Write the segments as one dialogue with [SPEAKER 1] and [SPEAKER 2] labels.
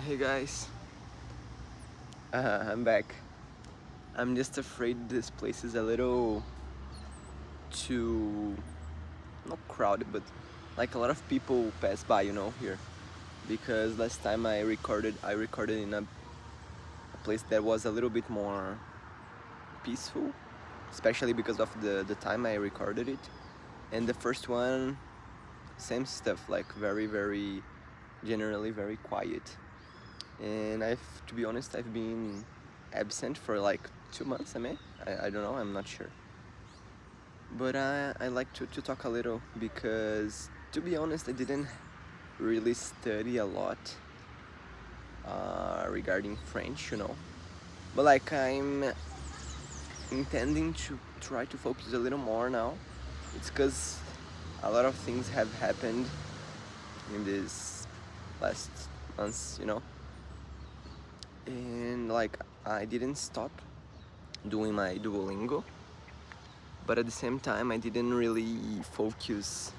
[SPEAKER 1] Hey guys, I'm back. I'm just afraid this place is a little too, not crowded, but like a lot of people pass by, here. Because last time I recorded in a place that was a little bit more peaceful, especially because of the time I recorded it. And the first one, same stuff, like very, very, generally very quiet. And to be honest, I've been absent for like 2 months. I don't know. I'm not sure. But I like to talk a little because, to be honest, I didn't really study a lot regarding French. But like I'm intending to try to focus a little more now. It's because a lot of things have happened in these last months. And like I didn't stop doing my Duolingo, but at the same time I didn't really focus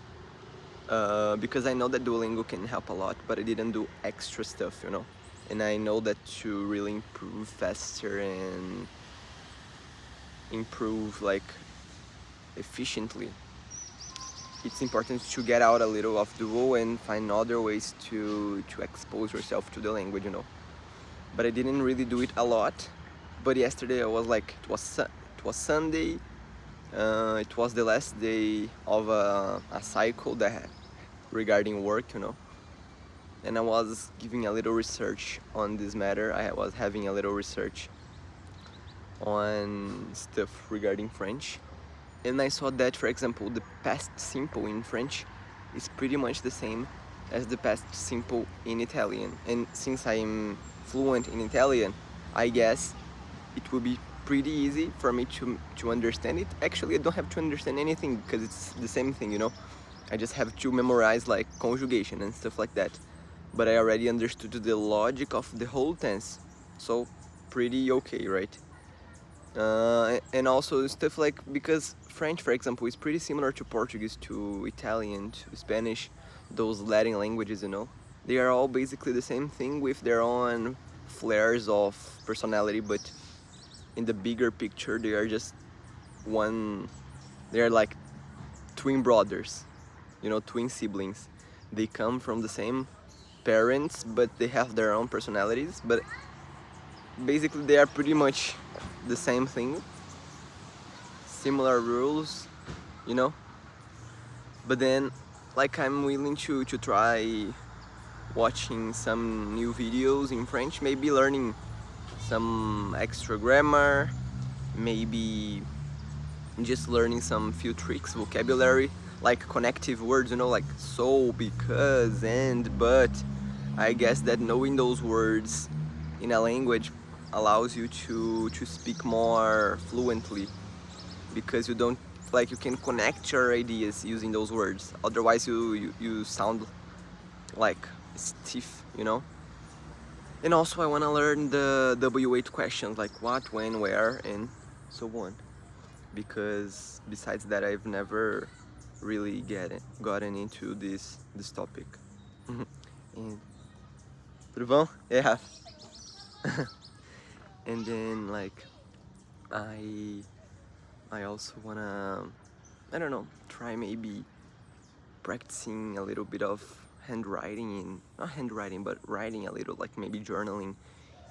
[SPEAKER 1] because I know that Duolingo can help a lot, but I didn't do extra stuff. And I know that to really improve faster and improve like efficiently, it's important to get out a little of Duo and find other ways to expose yourself to the language. But I didn't really do it a lot. But yesterday I was like, it was Sunday. It was the last day of a cycle that regarding work. And I was giving a little research on this matter. I was having a little research on stuff regarding French. And I saw that, for example, the past simple in French is pretty much the same as the past simple in Italian. And since I'm fluent in Italian, I guess it will be pretty easy for me to understand it. Actually, I don't have to understand anything because it's the same thing. I just have to memorize like conjugation and stuff like that. But I already understood the logic of the whole tense, so pretty okay, right? And also stuff like, because French, for example, is pretty similar to Portuguese, to Italian, to Spanish, those Latin languages. They are all basically the same thing with their own flares of personality, but in the bigger picture, they are just one. They are like twin brothers, twin siblings. They come from the same parents, but they have their own personalities. But basically, they are pretty much the same thing, similar rules, you know. But then, like, I'm willing to try watching some new videos in French, maybe learning some extra grammar, maybe just learning some few tricks, vocabulary, like connective words, like so, because, and, but. I guess that knowing those words in a language allows you to speak more fluently, because you don't, like, you can connect your ideas using those words. Otherwise you sound like stiff. And also I want to learn the W8 questions, like what, when, where, and so on, because besides that I've never really gotten into this topic. And tudo bom? Yeah. And then like I I also wanna, I don't know, try maybe practicing a little bit of handwriting, in not handwriting but writing a little, like maybe journaling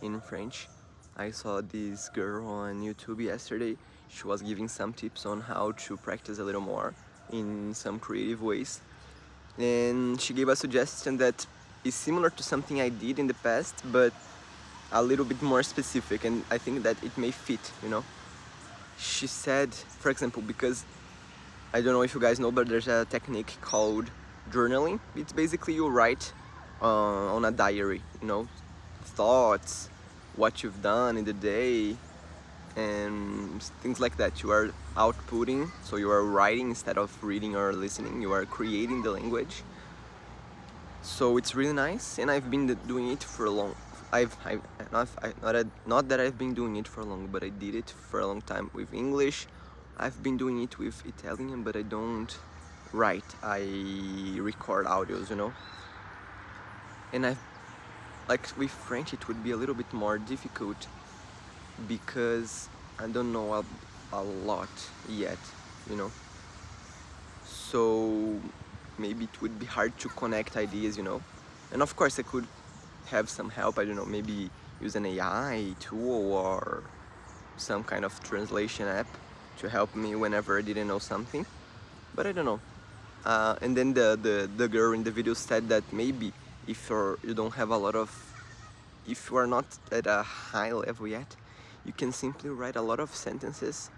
[SPEAKER 1] in French. I saw this girl on YouTube yesterday. She was giving some tips on how to practice a little more in some creative ways. And she gave a suggestion that is similar to something I did in the past, but a little bit more specific, and I think that it may fit. She said, for example, because I don't know if you guys know, but there's a technique called journaling. It's basically you write on a diary, thoughts, what you've done in the day, and things like that. You are outputting, so you are writing instead of reading or listening. You are creating the language. So it's really nice, and I've been doing it for a long. Not that I've been doing it for long, but I did it for a long time with English. I've been doing it with Italian, but I don't write. I record audios. And like with French it would be a little bit more difficult because I don't know a lot yet, you know. So maybe it would be hard to connect ideas, you know. And of course I could have some help, I don't know, maybe use an AI tool or some kind of translation app to help me whenever I didn't know something. But I don't know. And then the girl in the video said that maybe if you don't have a lot of, if you are not at a high level yet, you can simply write a lot of sentences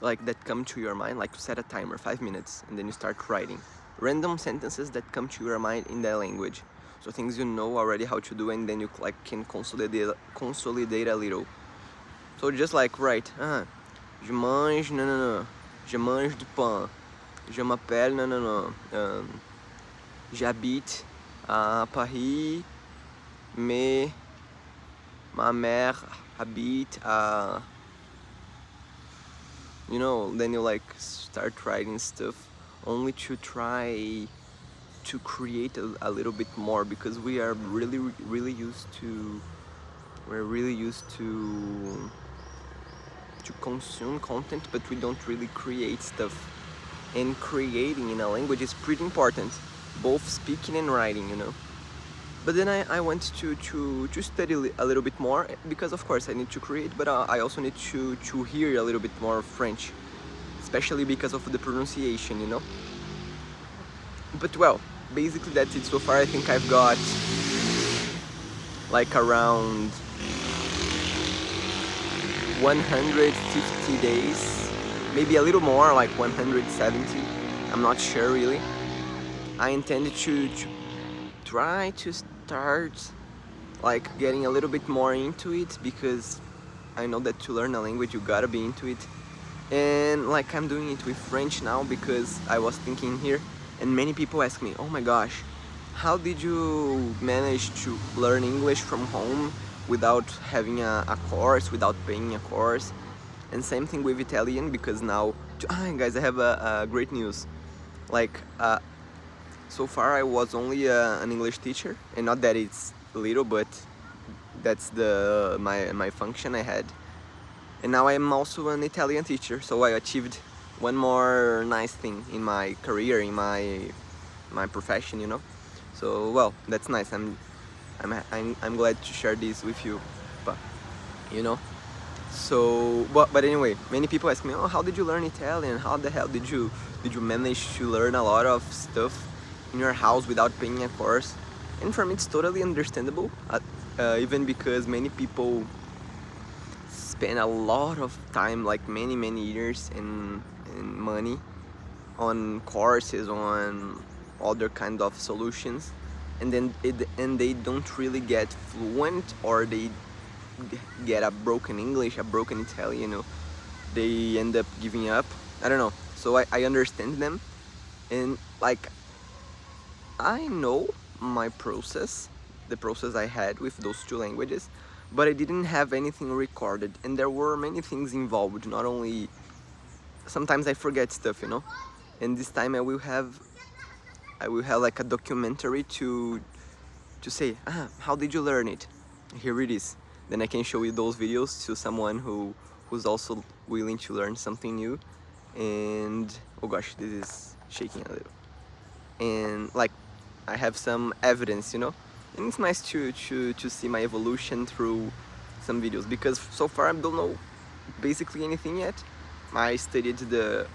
[SPEAKER 1] like that come to your mind, like set a timer 5 minutes and then you start writing random sentences that come to your mind in that language, so things you know already how to do, and then you like can consolidate a little. So just like write, je mange nanana, je mange du pain, je m'appelle nanana, j'habite à Paris, mais ma mère habite à, you know. Then you like start writing stuff only to try to create a little bit more, because we are really used to, we're really used to consume content, but we don't really create stuff. And creating in a language is pretty important, both speaking and writing, you know. But then I went to study a little bit more, because of course I need to create, but I also need to hear a little bit more French, especially because of the pronunciation, you know. But well, basically that's it so far. I think I've got like around 150 days, maybe a little more, like 170, I'm not sure really. I intended to try to start like getting a little bit more into it, because I know that to learn a language you gotta be into it. And like I'm doing it with French now because I was thinking here, and many people ask me, oh my gosh, how did you manage to learn English from home without having a course, without paying a course? And same thing with Italian, because now, guys, I have a great news. Like so far I was only an English teacher, and not that it's little, but that's my function I had. And now I am also an Italian teacher, so I achieved one more nice thing in my career, in my profession, you know. So well, that's nice. I'm glad to share this with you, but you know. So but anyway, many people ask me, oh, how did you learn Italian? How the hell did you manage to learn a lot of stuff in your house without paying a course? And for me it's totally understandable, even because many people spend a lot of time, like many years and money on courses, on other kind of solutions, and then they don't really get fluent, or they get a broken English, a broken Italian, you know. They end up giving up. I don't know. So I understand them, and like I know my process, the process I had with those two languages, but I didn't have anything recorded, and there were many things involved. Not only, sometimes I forget stuff, you know. And this time I will have like a documentary to say, how did you learn it? Here it is. Then I can show you those videos to someone who's also willing to learn something new. And oh gosh, this is shaking a little. And like I have some evidence, you know. And it's nice to see my evolution through some videos, because so far I don't know basically anything yet. I studied the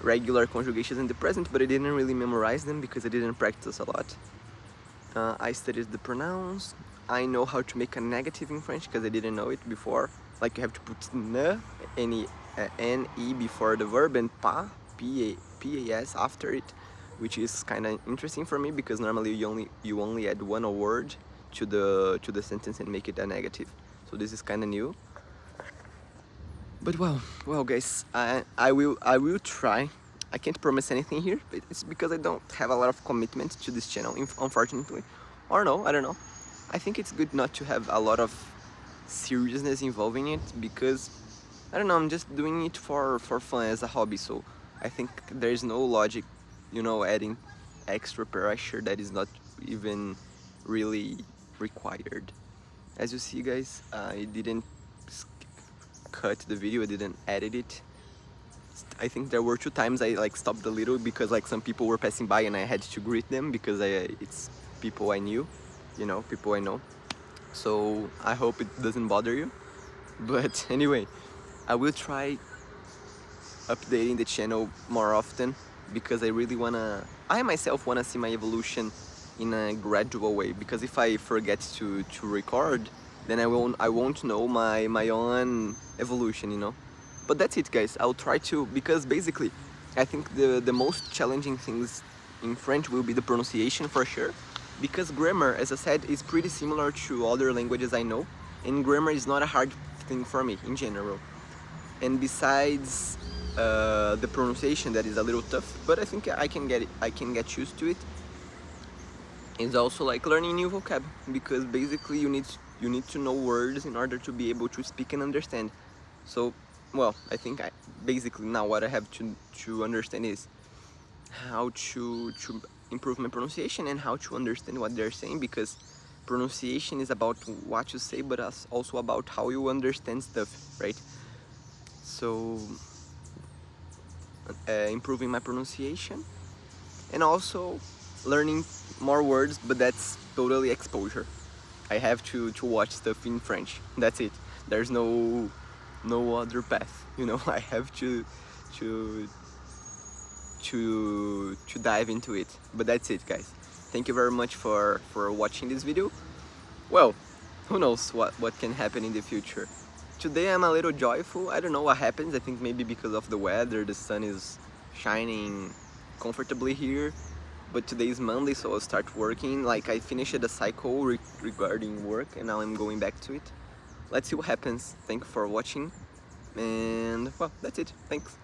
[SPEAKER 1] regular conjugations in the present, but I didn't really memorize them because I didn't practice a lot. I studied the pronouns. I know how to make a negative in French because I didn't know it before. Like you have to put ne, N-E before the verb, and pas, P-A-S after it, which is kind of interesting for me because normally you only add one word to the sentence and make it a negative. So this is kind of new. But well guys, I will try. I can't promise anything here, but it's because I don't have a lot of commitment to this channel, unfortunately. Or no, I don't know. I think it's good not to have a lot of seriousness involving it, because I don't know, I'm just doing it for fun as a hobby. So I think there's no logic, you know, adding extra pressure that is not even really required. As you see, guys, I didn't cut the video, I didn't edit it. I think there were 2 times I like stopped a little because like some people were passing by and I had to greet them because it's people I knew, you know, people I know. So I hope it doesn't bother you. But anyway, I will try updating the channel more often because I myself wanna see my evolution in a gradual way, because if I forget to record, then I won't know my own evolution, you know. But that's it, guys. I'll try to, because basically I think the most challenging things in French will be the pronunciation for sure, because grammar, as I said, is pretty similar to other languages I know, and grammar is not a hard thing for me in general. And besides the pronunciation, that is a little tough, but I think I can get used to it. It's also like learning new vocab, because basically you need to know words in order to be able to speak and understand. So, well, I think basically now what I have to understand is how to improve my pronunciation and how to understand what they're saying, because pronunciation is about what you say, but also about how you understand stuff, right? So improving my pronunciation and also learning more words, but that's totally exposure. I have to watch stuff in French. That's it. There's no other path, you know. I have to dive into it. But that's it, guys. Thank you very much for watching this video. Well, who knows what can happen in the future. Today I'm a little joyful. I don't know what happens. I think maybe because of the weather, the sun is shining comfortably here. But today is Monday, so I'll start working. Like, I finished a cycle regarding work and now I'm going back to it. Let's see what happens. Thank you for watching. And well, that's it. Thanks.